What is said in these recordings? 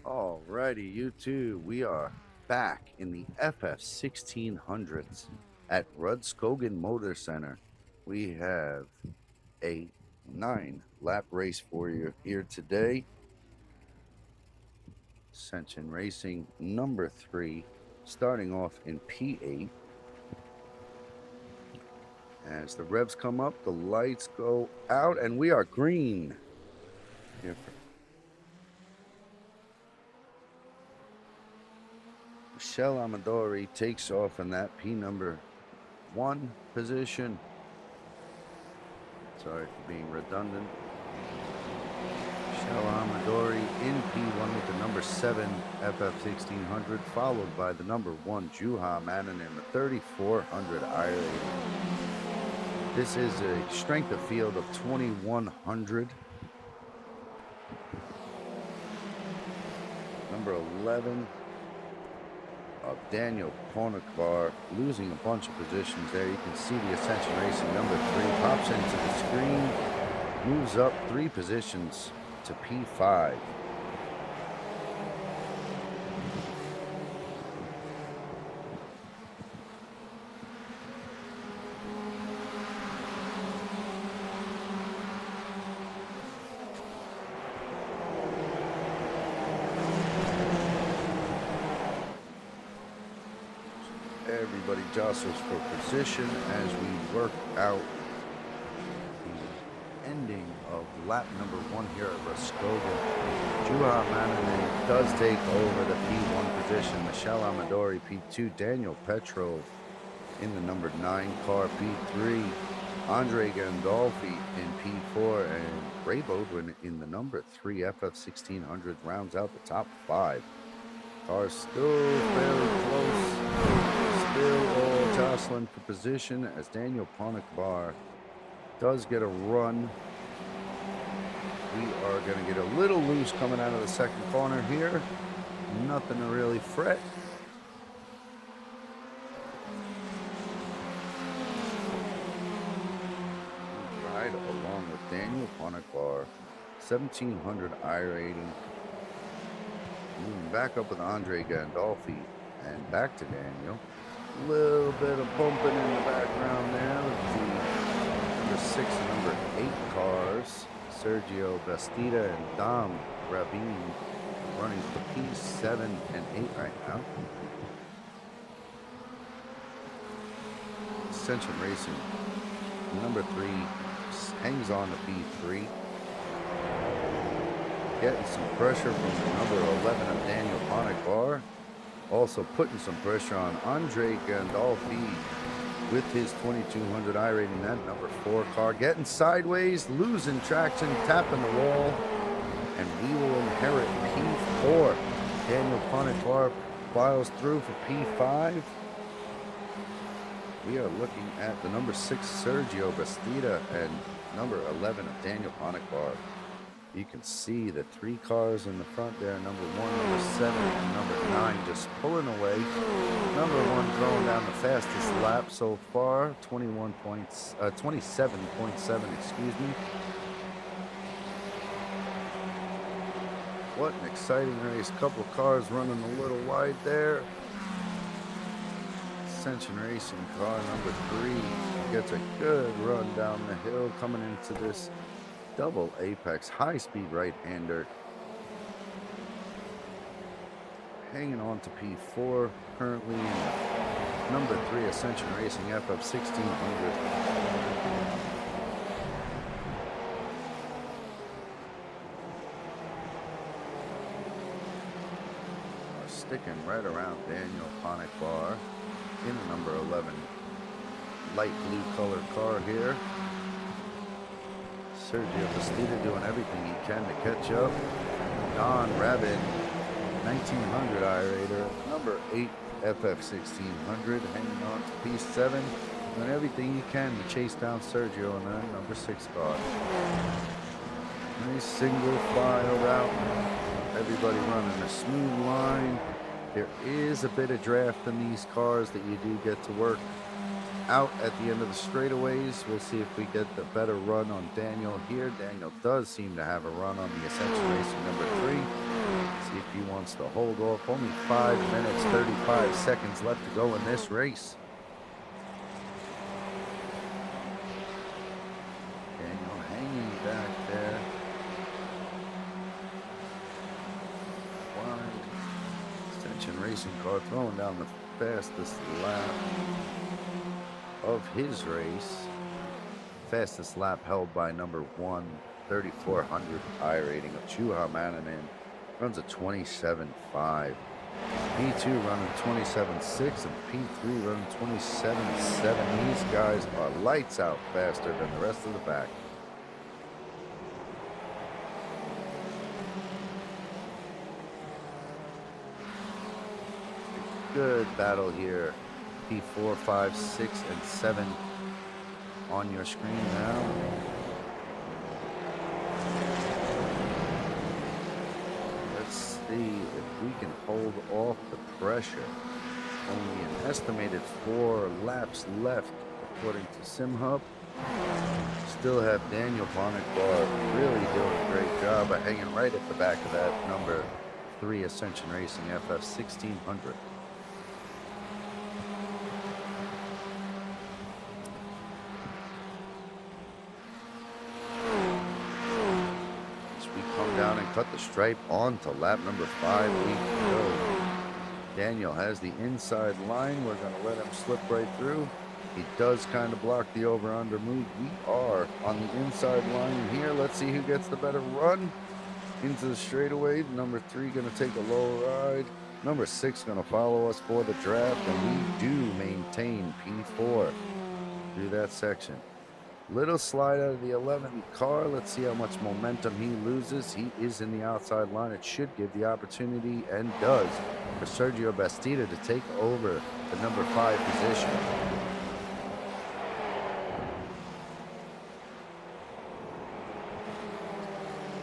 Alrighty, YouTube, we are back in the FF1600s at Rudskogen Motorcenter. We have a 9-lap race for you here today. Ascension Racing number 3, starting off in P8. As the revs come up, the lights go out, and we are green. Here for Michelle Amadori takes off in that P number 1 position. Sorry for being redundant. Michelle Amadori in P1 with the number 7 FF1600, followed by the number 1 Juha Mannen in the 3400 iRacing. This is a strength of field of 2100. Number 11 of Daniel Ponakvar losing a bunch of positions there. You can see the Ascension Racing number 3 pops into the screen, moves up 3 positions to P5. Everybody jostles for position as we work out the ending of lap number 1 here at Rudskogen. Juha Mannen does take over the P1 position. Michelle Amadori P2, Daniel Petrov in the number 9 car P3, Andre Gandolfi in P4, and Ray Beaudoin in the number 3 FF1600 rounds out the top 5. Cars still fairly close. Still all jostling for position as Daniel Ponakvar does get a run. We are going to get a little loose coming out of the second corner here. Nothing to really fret. Right along with Daniel Ponakvar, 1700 iRacing. Moving back up with Andre Gandolfi and back to Daniel. Little bit of bumping in the background there with the number 6 and number 8 cars. Sergio Bastida and Dom Rabin running for P7 and 8 right now. Ascension Racing, number 3, hangs on to P3. Getting some pressure from the number 11 of Daniel Ponakvar. Also putting some pressure on Andre Gandolfi with his 2200 iRacing, that number 4 car. Getting sideways, losing traction, tapping the wall, and we will inherit P4. Daniel Ponakvar files through for P5. We are looking at the number 6 Sergio Bastida and number 11 of Daniel Ponakvar. You can see the 3 cars in the front there, number 1, number 7, and number 9 just pulling away. Number 1 throwing down the fastest lap so far, 27.7, excuse me. What an exciting race. Couple of cars running a little wide there. Ascension Racing car number 3 gets a good run down the hill coming into this double apex high-speed right-hander. Hanging on to P4 currently in number 3 Ascension Racing FF1600. Sticking right around Daniel Ponakvar in the number 11 light blue colored car here. Sergio Bastida doing everything he can to catch up. Don Rabin, 1900 iRater, number 8 FF1600, hanging on to P7, doing everything he can to chase down Sergio in that number 6 car. Nice single file route. Everybody running a smooth line. There is a bit of draft in these cars that you do get to work out at the end of the straightaways. We'll see if we get the better run on Daniel here. Daniel does seem to have a run on the Ascension Racing number 3. See if he wants wants to hold off. Only 5 minutes, 35 seconds left to go in this race. Daniel hanging back there. Ascension racing car throwing down the fastest lap of his race. Fastest lap held by number 1, 3400 iRacing of Juha Manninen. Runs a 27.5. P2 running 27.6 and P3 running 27.7. These guys are lights out faster than the rest of the pack. Good battle here. P4, 5, 6, and 7 on your screen now. Let's see if we can hold off the pressure. Only an estimated 4 laps left according to SimHub. Still have Daniel Ponickbar really doing a great job of hanging right at the back of that number 3 Ascension Racing FF1600. Down and cut the stripe on to lap number 5. We go. Daniel has the inside line. We're going to let him slip right through. He does kind of block the over-under move. We are on the inside line here. Let's see who gets the better run into the straightaway. Number 3 going to take a low ride. Number 6 going to follow us for the draft, and we do maintain P4 through that section. Little slide out of the 11 car. Let's see how much momentum he loses. He is in the outside line. It should give the opportunity, and does, for Sergio Bastida to take over the number 5 position.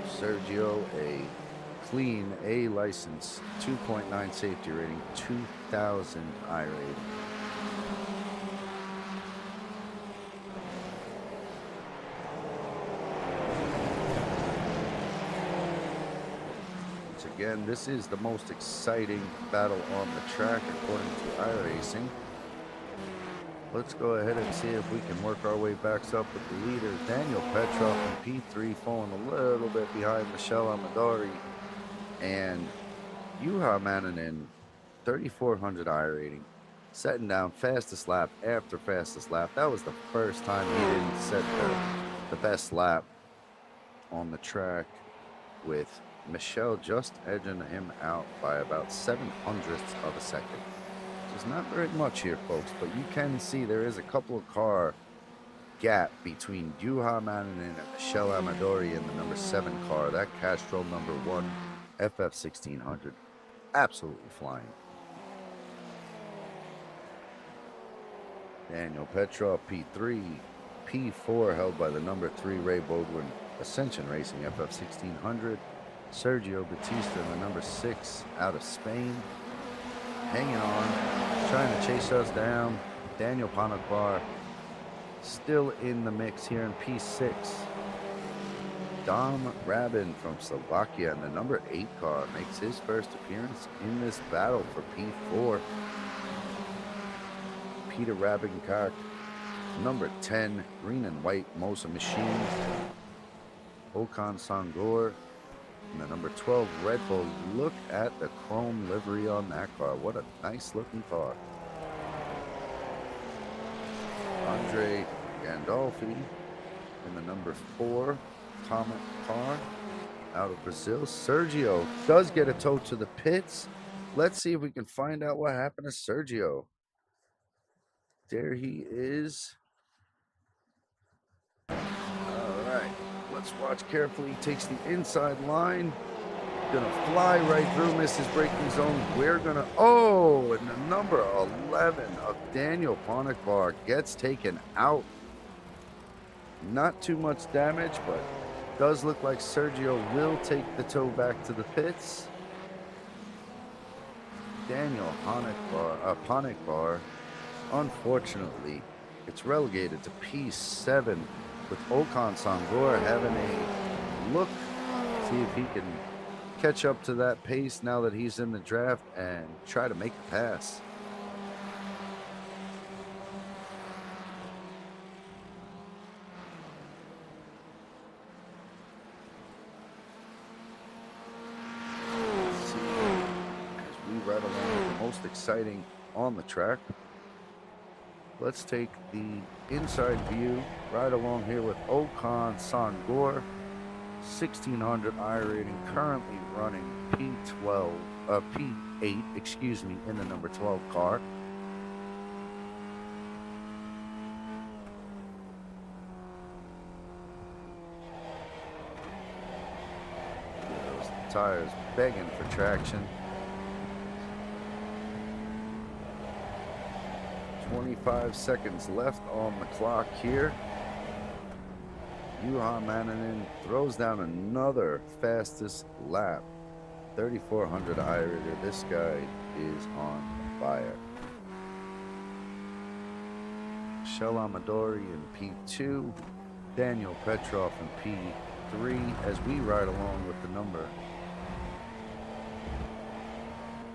Sergio, a clean A license, 2.9 safety rating, 2000 iRacing. Again, this is the most exciting battle on the track according to iRacing. Let's go ahead and see if we can work our way back up with the leaders. Daniel Petrov in P3 falling a little bit behind Michelle Amadori. And Juha Manninen, 3400 iRacing, setting down fastest lap after fastest lap. That was the first time he didn't set the best lap on the track, with Michelle just edging him out by about 0.07 of a second. Which is not very much here, folks, but you can see there is a couple of car gap between Juha Manninen and Michelle Amadori in the number 7 car. That Castrol number 1 FF1600. Absolutely flying. Daniel Petrov, P3. P4 held by the number 3 Ray Beaudoin Ascension Racing FF1600. Sergio Batista in the number 6 out of Spain. Hanging on, trying to chase us down. Daniel Ponickbar still in the mix here in P6. Dom Rabin from Slovakia in the number 8 car makes his first appearance in this battle for P4. Peter Rabinkak, number 10, green and white Mosa Machines. Okan Sangor in the number 12 Red Bull. Look at the chrome livery on that car. What a nice looking car. Andre Gandolfi in the number 4 Comet car out of Brazil. Sergio does get a tow to the pits. Let's see if we can find out what happened to Sergio. There he is. All right, let's watch carefully. He takes the inside line. Gonna fly right through, misses braking zone. We're gonna, oh, and the number 11 of Daniel Ponickbar gets taken out. Not too much damage, but does look like Sergio will take the tow back to the pits. Daniel Ponickbar, unfortunately, it's relegated to P7 with Okan Sangor having a look, see if he can catch up to that pace now that he's in the draft and try to make the pass. Let's see as we ride along with the most exciting on the track. Let's take the inside view, right along here with Ocon Sangor, 1600 iRating, currently running P8, excuse me, in the number 12 car. Those tires begging for traction. 25 seconds left on the clock here. Juha Manninen throws down another fastest lap. 3400 iRater. This guy is on fire. Michel Amadori in P2. Daniel Petrov in P3 as we ride along with the number.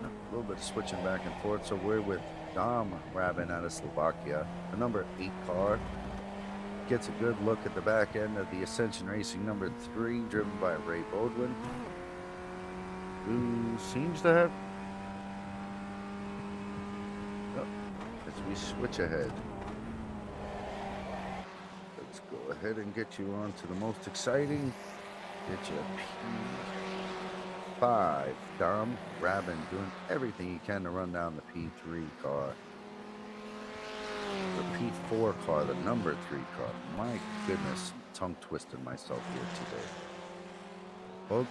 A little bit of switching back and forth. So we're with Dom Rabin out of Slovakia, the number 8 car. Gets a good look at the back end of the Ascension Racing number 3, driven by Ray Beaudoin, who seems to have... Oh, as we switch ahead. Let's go ahead and get you on to the most exciting. Get you P5. Dom Rabin doing everything he can to run down the P3 car. The P4 car, the number 3 car. My goodness, tongue twisted myself here today.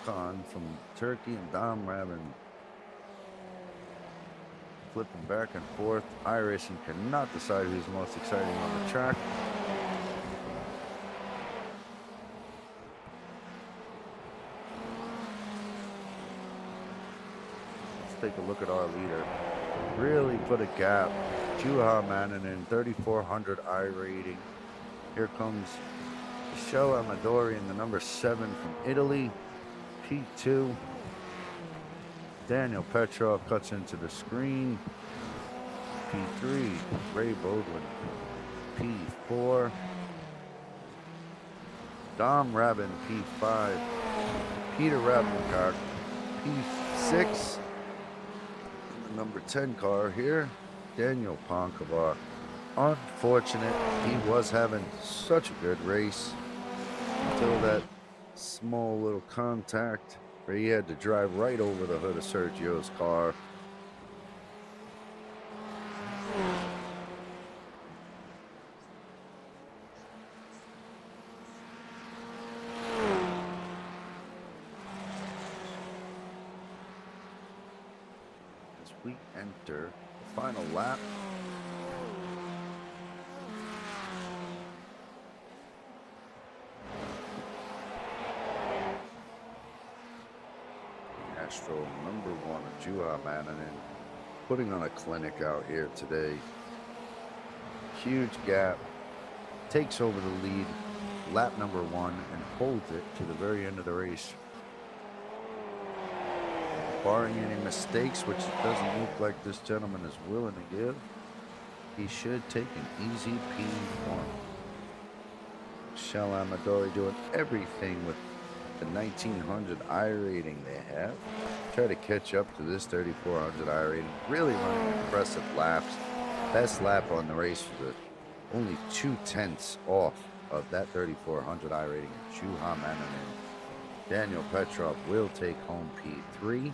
Ocon from Turkey and Dom Rabin flipping back and forth. iRacing cannot decide who's the most exciting on the track. Let's take a look at our leader. Really put a gap. Juha Manninen, 3400 iRating. Here comes Michel Amadori in the number 7 from Italy, P2. Daniel Petrov cuts into the screen, P3. Ray Beaudoin, P4. Dom Rabin, P5. Peter Rabencock, P6. The number 10 car here. Daniel Pankova. Unfortunate. He was having such a good race until that small little contact where he had to drive right over the hood of Sergio's car. As we enter the final lap, Astro number 1 of Juha Manninen putting on a clinic out here today. Huge gap, takes over the lead, lap number 1, and holds it to the very end of the race. Barring any mistakes, which it doesn't look like this gentleman is willing to give, he should take an easy P1. Michel Amadori doing everything with the 1900 iRating they have. Try to catch up to this 3400 iRating. Really running impressive laps. Best lap on the race was only 0.2 off of that 3400 iRating. Juha Manninen. Daniel Petrov will take home P3.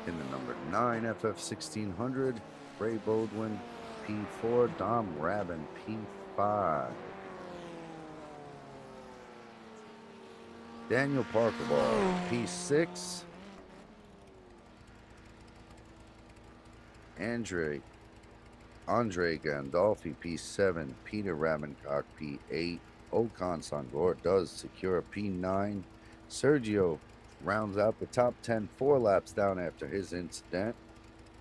In the number 9 FF1600, Ray Beaudoin, P4, Dom Rabin, P5. Daniel Parkaball, P6. Andre Gandolfi, P7. Peter Rabencock, P8. Ocon Sangor does secure a P9. Sergio rounds out the top 10 4 laps down after his incident.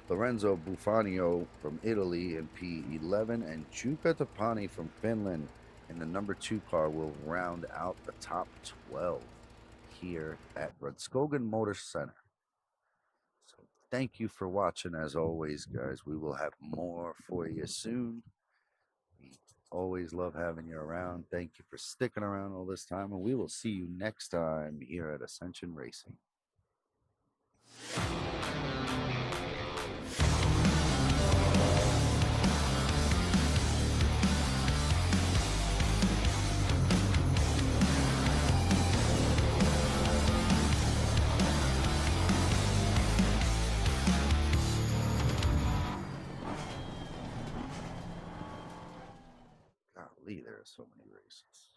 Lorenzo Bufanio from Italy in P11, and Jukka Tapani from Finland in the number 2 car will round out the top 12. here at Rudskogen Motorcenter. So thank you for watching. As always, guys, we will have more for you soon. We always love having you around. Thank you for sticking around all this time, and we will see you next time here at Ascension Racing. Golly, there are so many races.